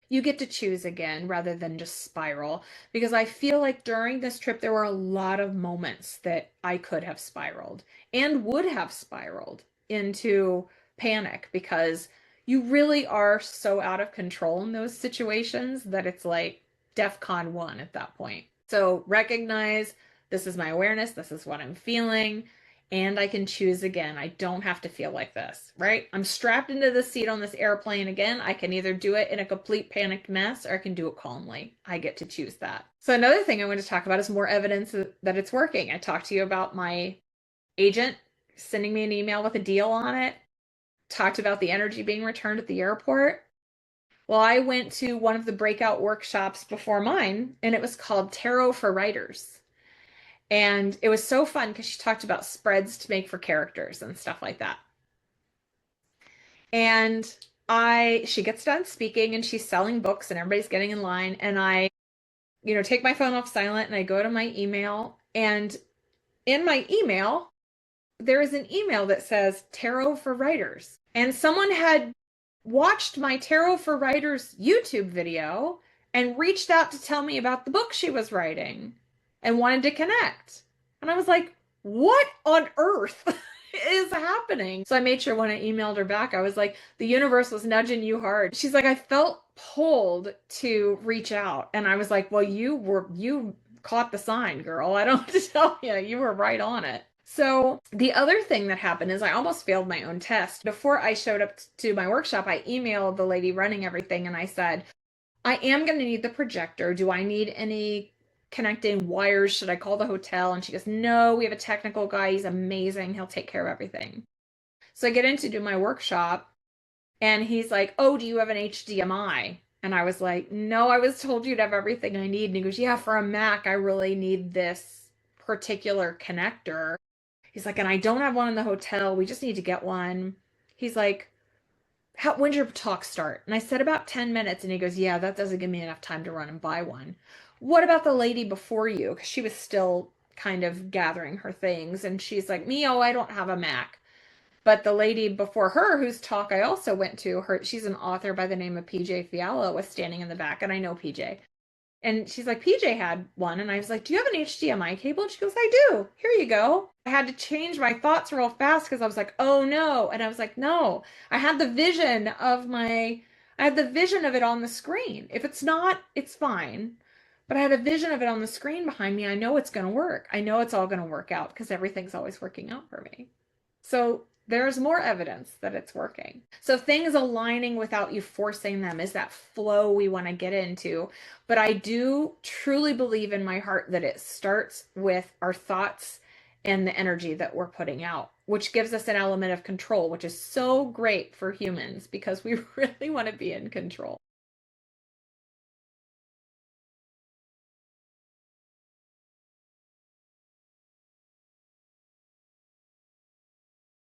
you get to choose again rather than just spiral. Because I feel like during this trip, there were a lot of moments that I could have spiraled and would have spiraled into panic because you really are so out of control in those situations that it's like DEFCON 1 at that point. So recognize this is my awareness, this is what I'm feeling, and I can choose again. I don't have to feel like this, right? I'm strapped into the seat on this airplane again. I can either do it in a complete panicked mess or I can do it calmly. I get to choose that. So, another thing I want to talk about is more evidence that it's working. I talked to you about my agent sending me an email with a deal on it, talked about the energy being returned at the airport. Well, I went to one of the breakout workshops before mine, and it was called Tarot for Writers. And it was so fun because she talked about spreads to make for characters and stuff like that. And she gets done speaking and she's selling books and everybody's getting in line. And I take my phone off silent and I go to my email. And in my email, there is an email that says Tarot for Writers. And someone had watched my Tarot for Writers YouTube video and reached out to tell me about the book she was writing and wanted to connect. And I was like, what on earth is happening? So I made sure when I emailed her back, I was like, the universe was nudging you hard. She's like, I felt pulled to reach out. And I was like, well, you caught the sign, girl. I don't have to tell you. You were right on it. So the other thing that happened is I almost failed my own test. Before I showed up to my workshop, I emailed the lady running everything and I said, I am going to need the projector. Do I need any connecting wires? Should I call the hotel? And she goes, no, we have a technical guy. He's amazing. He'll take care of everything. So I get in to do my workshop and he's like, oh, do you have an HDMI? And I was like, no, I was told you'd have everything I need. And he goes, yeah, for a Mac, I really need this particular connector. He's like, and I don't have one in the hotel. We just need to get one. He's like, when's your talk start? And I said about 10 minutes. And he goes, yeah, that doesn't give me enough time to run and buy one. What about the lady before you? Because she was still kind of gathering her things. And she's like, me, oh, I don't have a Mac. But the lady before her, whose talk I also went to, she's an author by the name of PJ Fiala, was standing in the back. And I know PJ. And she's like, PJ had one. And I was like, do you have an HDMI cable? And she goes, I do. Here you go. I had to change my thoughts real fast because I was like, oh no. And I was like, no, I had the vision of it on the screen. If it's not, it's fine. But I had a vision of it on the screen behind me. I know it's going to work. I know it's all going to work out because everything's always working out for me. So there's more evidence that it's working. So things aligning without you forcing them is that flow we want to get into. But I do truly believe in my heart that it starts with our thoughts and the energy that we're putting out, which gives us an element of control, which is so great for humans because we really want to be in control.